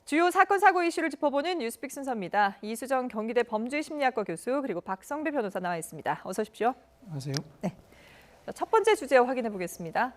주요 사건 사고 이슈를 짚어보는 뉴스픽 순서입니다. 이수정 경기대 범죄심리학과 교수 그리고 박성배 변호사 나와 있습니다. 어서 오십시오. 안녕하세요. 네. 첫 번째 주제 확인해 보겠습니다.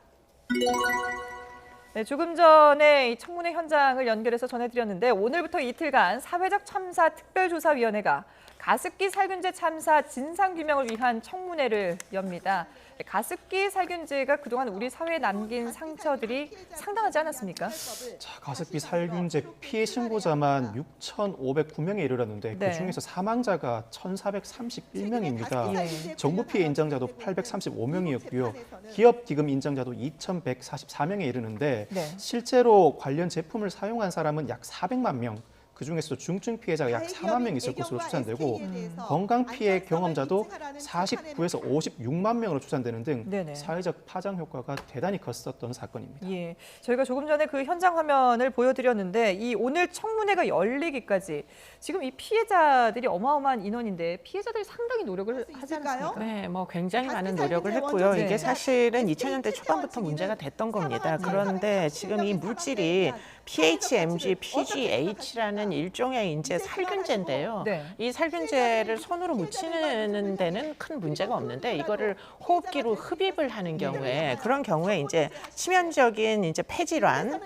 네, 조금 전에 이 청문회 현장을 연결해서 전해드렸는데 오늘부터 이틀간 사회적 참사 특별조사위원회가 가습기 살균제 참사 진상규명을 위한 청문회를 엽니다. 가습기 살균제가 그동안 우리 사회에 남긴 상처들이 상당하지 않았습니까? 자, 가습기 살균제 피해 신고자만 6,509명에 이르렀는데 네. 그중에서 사망자가 1,431명입니다. 예. 정부 피해 인정자도 835명이었고요. 기업 기금 인정자도 2,144명에 이르는데 네. 실제로 관련 제품을 사용한 사람은 약 400만 명. 그중에서도 중증 피해자가 약 4만 명 있을 것으로 추산되고 건강 피해 경험자도 49에서 56만 명으로 추산되는 등 네네. 사회적 파장 효과가 대단히 컸었던 사건입니다. 예, 저희가 조금 전에 그 현장 화면을 보여드렸는데 이 오늘 청문회가 열리기까지 지금 이 피해자들이 어마어마한 인원인데 피해자들이 상당히 노력을 하지 않습니까? 네, 뭐 굉장히 많은 노력을 했고요. 네. 이게 사실은 2000년대 초반부터 문제가 됐던 겁니다. 그런데 지금 이 물질이 PHMG, PGH라는 일종의 이제 살균제인데요. 네. 이 살균제를 손으로 묻히는 데는 큰 문제가 없는데 이거를 호흡기로 흡입을 하는 경우에 그런 경우에 이제 치명적인 이제 폐질환,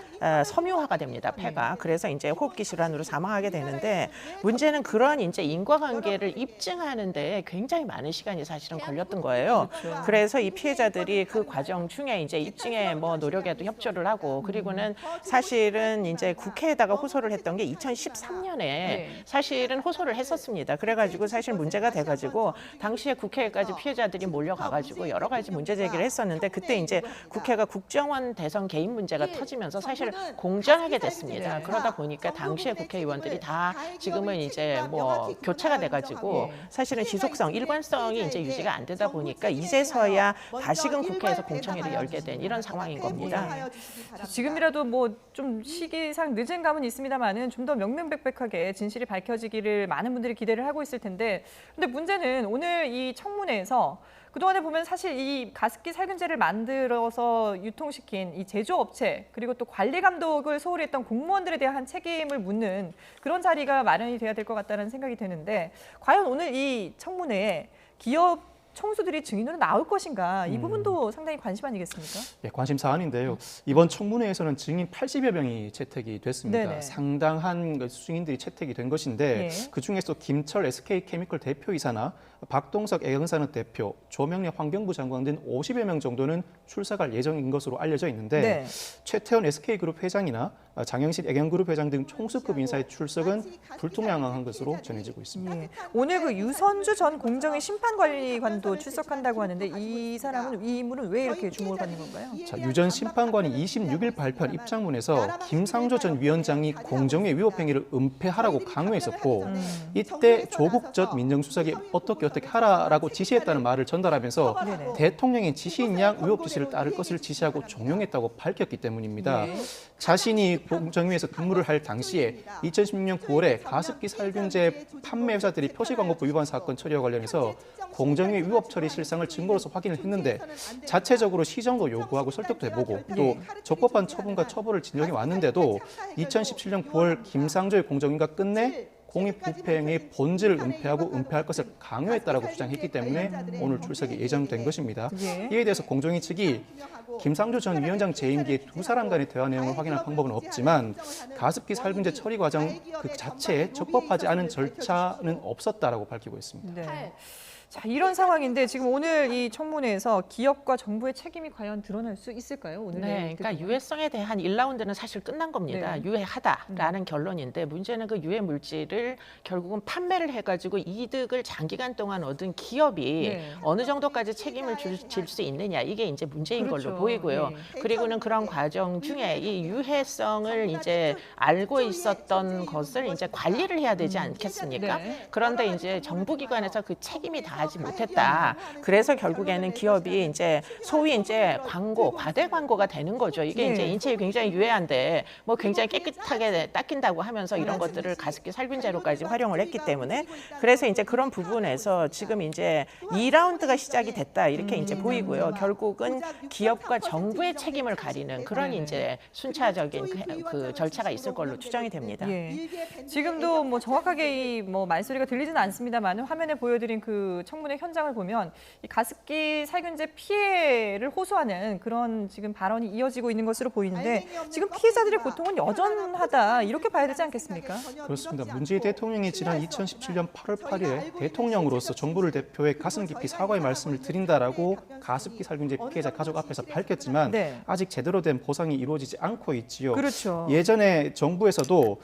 섬유화가 됩니다. 폐가. 그래서 이제 호흡기 질환으로 사망하게 되는데 문제는 그런 이제 인과관계를 입증하는 데 굉장히 많은 시간이 사실은 걸렸던 거예요. 그래서 이 피해자들이 그 과정 중에 이제 입증에 뭐 노력에도 협조를 하고 그리고는 사실은 이제 국회에다가 호소를 했던 게 2013년에 사실은 호소를 했었습니다. 그래가지고 사실 문제가 돼가지고 당시에 국회까지 피해자들이 몰려가가지고 여러 가지 문제 제기를 했었는데 그때 이제 국회가 국정원 대선 개입 문제가 터지면서 사실 공전하게 됐습니다. 그러다 보니까 당시에 국회의원들이 다 지금은 이제 뭐 교체가 돼가지고 사실은 지속성, 일관성이 이제 유지가 안 되다 보니까 이제서야 다시금 국회에서 공청회를 열게 된 이런 상황인 겁니다. 지금이라도 뭐 좀 시기상 늦은 감은 있습니다만은 좀 더 명명백백하게 진실이 밝혀지기를 많은 분들이 기대를 하고 있을 텐데, 근데 문제는 오늘 이 청문회에서 그동안에 보면 사실 이 가습기 살균제를 만들어서 유통시킨 이 제조업체 그리고 또 관리 감독을 소홀히 했던 공무원들에 대한 책임을 묻는 그런 자리가 마련이 돼야 될 것 같다는 생각이 드는데 과연 오늘 이 청문회에 기업 총수들이 증인으로 나올 것인가 이 부분도 상당히 관심 아니겠습니까? 예, 관심 사안인데요. 이번 청문회에서는 증인 80여 명이 채택이 됐습니다. 네네. 상당한 그 증인들이 채택이 된 것인데 예. 그중에서 김철 SK케미컬 대표이사나 박동석 애경산업 대표, 조명래 환경부 장관 등 50여 명 정도는 출석할 예정인 것으로 알려져 있는데 네. 최태원 SK그룹 회장이나 장영실 애경그룹 회장 등 총수급 인사의 출석은 불투명한 것으로 전해지고 있습니다. 예. 오늘 그 유선주 전 공정위 심판관리관도 출석한다고 하는데 이 사람은 이 인물은 왜 이렇게 주목을 받는 건가요? 자, 유전 심판관이 26일 발표한 입장문에서 김상조 전 위원장이 공정위 위법 행위를 은폐하라고 강요했었고 이때 조국 전 민정수석이 어떻게 하라라고 지시했다는 말을 전달하면서 네네. 대통령의 지시인 양 위법 지시를 따를 것을 지시하고 종용했다고 밝혔기 때문입니다. 네. 자신이 공정위에서 근무를 할 당시에 2016년 9월에 가습기 살균제 판매 회사들이 표시광고법 위반 사건 처리와 관련해서 공정위 위법 처리 실상을 증거로서 확인을 했는데 자체적으로 시정도 요구하고 설득도 해보고 또 적법한 처분과 처벌을 진정해 왔는데도 2017년 9월 김상조의 공정위가 끝내 공익부패행위의 본질을 은폐하고 은폐할 것을 강요했다라고 주장했기 때문에 오늘 출석이 예정된 것입니다. 예. 이에 대해서 공정위 측이 김상조 전 위원장 재임기에 두 사람 간의 대화 내용을 확인할 방법은 없지만 가습기 살균제 처리 과정 그 자체에 적법하지 않은 절차는 없었다라고 밝히고 있습니다. 네. 자, 이런 상황인데 지금 오늘 이 청문회에서 기업과 정부의 책임이 과연 드러날 수 있을까요? 오늘 네, 그러니까 유해성에 대한 1라운드는 사실 끝난 겁니다. 네. 유해하다라는 결론인데 문제는 그 유해 물질을 결국은 판매를 해가지고 이득을 장기간 동안 얻은 기업이 네. 어느 정도까지 책임을 질 수 있느냐 이게 이제 문제인 그렇죠. 걸로 보이고요. 네. 그리고는 그런 과정 중에 이 유해성을 이제 알고 있었던 것을 이제 관리를 해야 되지 않겠습니까? 네. 그런데 이제 정부기관에서 그 책임이 다 가지 못했다. 그래서 결국에는 기업이 이제 소위 이제 광고, 과대 광고가 되는 거죠. 이게 이제 인체에 굉장히 유해한데 뭐 굉장히 깨끗하게 닦인다고 하면서 이런 것들을 가습기 살균제로까지 활용을 했기 때문에 그래서 이제 그런 부분에서 지금 이제 2라운드가 시작이 됐다 이렇게 이제 보이고요. 결국은 기업과 정부의 책임을 가리는 그런 이제 순차적인 그 절차가 있을 걸로 추정이 됩니다. 예. 지금도 뭐 정확하게 이 뭐 말소리가 들리지는 않습니다만 화면에 보여드린 그 청문회 현장을 보면 이 가습기 살균제 피해를 호소하는 그런 지금 발언이 이어지고 있는 것으로 보이는데 지금 피해자들의 고통은 여전하다 이렇게 봐야 되지 않겠습니까? 그렇습니다. 문재인 대통령이 지난 2017년 8월 8일에 대통령으로서 정부를 대표해 가슴 깊이 사과의 말씀을 드린다라고 가습기 살균제 피해자 가족 앞에서 밝혔지만 네. 아직 제대로 된 보상이 이루어지지 않고 있지요. 그렇죠. 예전에 정부에서도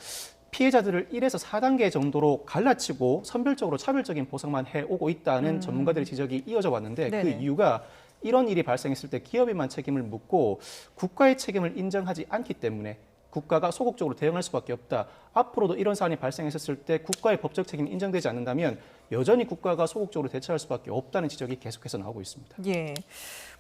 피해자들을 1에서 4단계 정도로 갈라치고 선별적으로 차별적인 보상만 해오고 있다는 전문가들의 지적이 이어져 왔는데 그 네네. 이유가 이런 일이 발생했을 때 기업에만 책임을 묻고 국가의 책임을 인정하지 않기 때문에 국가가 소극적으로 대응할 수밖에 없다. 앞으로도 이런 사안이 발생했을 때 국가의 법적 책임이 인정되지 않는다면 여전히 국가가 소극적으로 대처할 수밖에 없다는 지적이 계속해서 나오고 있습니다. 예.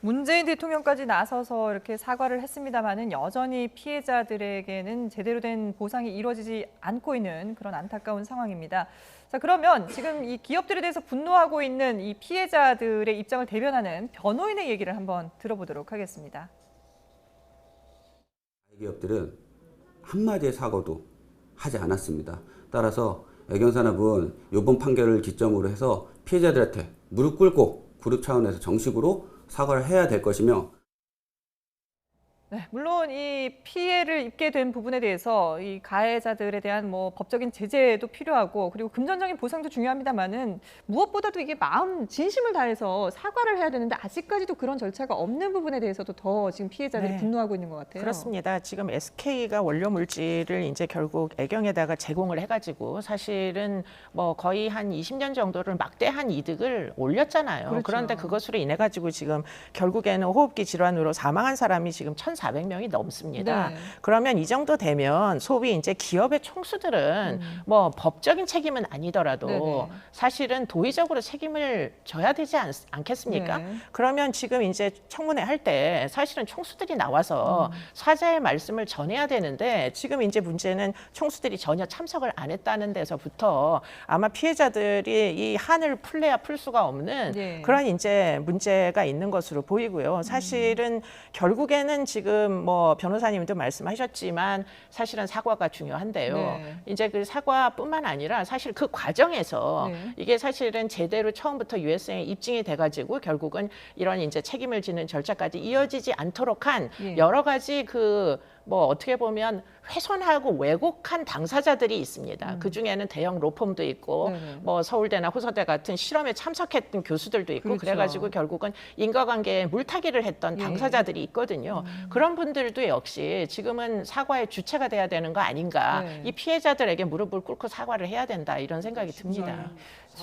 문재인 대통령까지 나서서 이렇게 사과를 했습니다마는 여전히 피해자들에게는 제대로 된 보상이 이루어지지 않고 있는 그런 안타까운 상황입니다. 자, 그러면 지금 이 기업들에 대해서 분노하고 있는 이 피해자들의 입장을 대변하는 변호인의 얘기를 한번 들어보도록 하겠습니다. 기업들은 한마디의 사과도 하지 않았습니다. 따라서 애경산업은 이번 판결을 기점으로 해서 피해자들한테 무릎 꿇고 그룹 차원에서 정식으로 사과를 해야 될 것이며 네, 물론 이 피해를 입게 된 부분에 대해서 이 가해자들에 대한 뭐 법적인 제재도 필요하고 그리고 금전적인 보상도 중요합니다만은 무엇보다도 이게 마음 진심을 다해서 사과를 해야 되는데 아직까지도 그런 절차가 없는 부분에 대해서도 더 지금 피해자들이 네. 분노하고 있는 것 같아요. 그렇습니다. 지금 SK가 원료 물질을 이제 결국 애경에다가 제공을 해가지고 사실은 뭐 거의 한 20년 정도를 막대한 이득을 올렸잖아요. 그렇죠. 그런데 그것으로 인해 가지고 지금 결국에는 호흡기 질환으로 사망한 사람이 지금 1,400명이 넘습니다. 네. 그러면 이 정도 되면 소위 이제 기업의 총수들은 뭐 법적인 책임은 아니더라도 네네. 사실은 도의적으로 책임을 져야 되지 않겠습니까? 네. 그러면 지금 이제 청문회 할 때 사실은 총수들이 나와서 사죄의 말씀을 전해야 되는데 지금 이제 문제는 총수들이 전혀 참석을 안 했다는 데서부터 아마 피해자들이 이 한을 풀래야 풀 수가 없는 네. 그런 이제 문제가 있는 것으로 보이고요. 사실은 결국에는 지금 뭐 변호사님도 말씀하셨지만 사실은 사과가 중요한데요. 네. 이제 그 사과뿐만 아니라 사실 그 과정에서 네. 이게 사실은 제대로 처음부터 USA에 입증이 돼가지고 결국은 이런 이제 책임을 지는 절차까지 이어지지 않도록 한 예. 여러 가지 그 뭐 어떻게 보면 훼손하고 왜곡한 당사자들이 있습니다. 그 중에는 대형 로펌도 있고 네네. 뭐 서울대나 호서대 같은 실험에 참석했던 교수들도 있고 그렇죠. 그래가지고 결국은 인과관계에 물타기를 했던 예. 당사자들이 있거든요. 그런 분들도 역시 지금은 사과의 주체가 돼야 되는 거 아닌가. 네. 이 피해자들에게 무릎을 꿇고 사과를 해야 된다 이런 생각이 듭니다.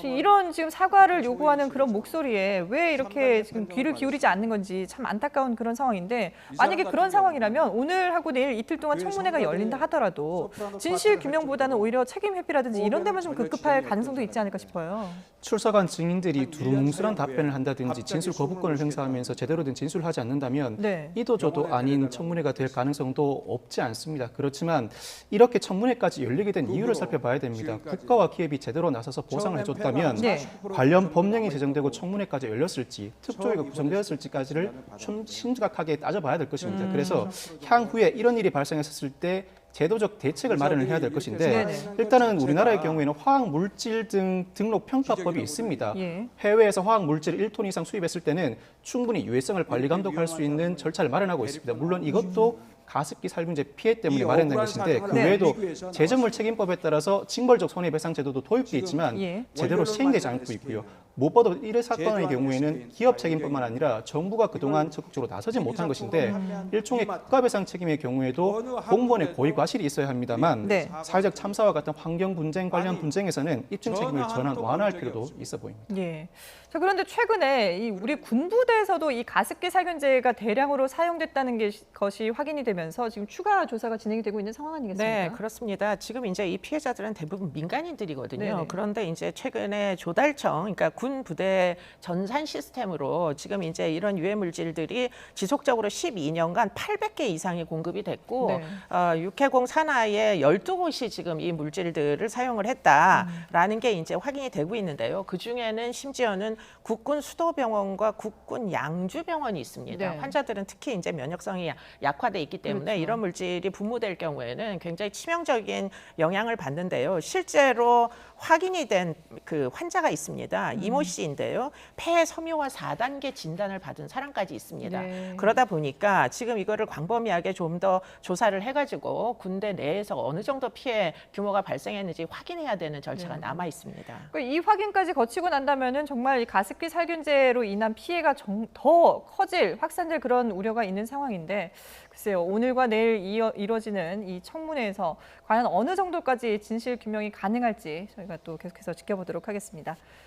이런 지금 사과를 요구하는 그런 목소리에 왜 이렇게 지금 귀를 기울이지 않는 건지 참 안타까운 그런 상황인데 만약에 그런 상황이라면 오늘하고 내일 이틀 동안 청문회가 열린다 하더라도 진실 규명보다는 오히려 책임 회피라든지 이런 데만 좀 급급할 가능성도 있지 않을까 싶어요. 출석한 증인들이 두루뭉술한 답변을 한다든지 진술 거부권을 행사하면서 제대로 된 진술을 하지 않는다면 네. 이도저도 아닌 청문회가 될 가능성도 없지 않습니다. 그렇지만 이렇게 청문회까지 열리게 된 이유를 살펴봐야 됩니다. 국가와 기업이 제대로 나서서 보상을 해줬다면 네. 관련 법령이 제정되고 청문회까지 열렸을지 특조위가 구성되었을지까지를 좀 심각하게 따져봐야 될 것입니다. 그래서 향후에 이런 일이 발생했을 때 제도적 대책을 마련을 해야 될 것인데 네네. 일단은 우리나라의 경우에는 화학물질 등 등록 평가법이 있습니다. 예. 해외에서 화학물질을 1톤 이상 수입했을 때는 충분히 유해성을 관리 감독할 수 있는 절차를 마련하고 있습니다. 물론 이것도 가습기 살균제 피해 때문에 마련된 것인데 그 네. 외에도 제조물 책임법에 따라서 징벌적 손해배상 제도도 도입돼 있지만 예. 제대로 시행되지 않고 있고요. 무엇보다 이 사건의 경우에는 기업 책임뿐만 아니라 정부가 그동안 적극적으로 나서지 못한 것인데 일종의 국가배상 책임의 경우에도 공무원의 고의 과실이 있어야 합니다만 네. 사회적 참사와 같은 환경 분쟁 관련 분쟁에서는 입증 책임을 전환 완화할 필요도 있어 보입니다. 예. 자, 그런데 최근에 이 우리 군부대에서도 이 가습기 살균제가 대량으로 사용됐다는 것이 확인이 되면서 지금 추가 조사가 진행이 되고 있는 상황 아니겠습니까? 네, 그렇습니다. 지금 이제 이 피해자들은 대부분 민간인들이거든요. 네네. 그런데 이제 최근에 조달청, 그러니까 군 부대 전산 시스템으로 지금 이제 이런 유해 물질들이 지속적으로 12년간 800개 이상이 공급이 됐고 네. 육해공 산하에 12곳이 지금 이 물질들을 사용을 했다라는 게 이제 확인이 되고 있는데요. 그 중에는 심지어는 국군 수도병원과 국군 양주병원이 있습니다. 네. 환자들은 특히 이제 면역성이 약화돼 있기 때문에 그렇죠. 이런 물질이 분무될 경우에는 굉장히 치명적인 영향을 받는데요. 실제로 확인이 된 그 환자가 있습니다. 이모 씨인데요. 폐 섬유화 4단계 진단을 받은 사람까지 있습니다. 네. 그러다 보니까 지금 이거를 광범위하게 좀 더 조사를 해가지고 군대 내에서 어느 정도 피해 규모가 발생했는지 확인해야 되는 절차가 남아 있습니다. 이 확인까지 거치고 난다면은 정말 이 가습기 살균제로 인한 피해가 더 커질, 확산될 그런 우려가 있는 상황인데, 글쎄요, 오늘과 내일 이뤄지는 이 청문회에서 과연 어느 정도까지 진실 규명이 가능할지 저희가 또 계속해서 지켜보도록 하겠습니다.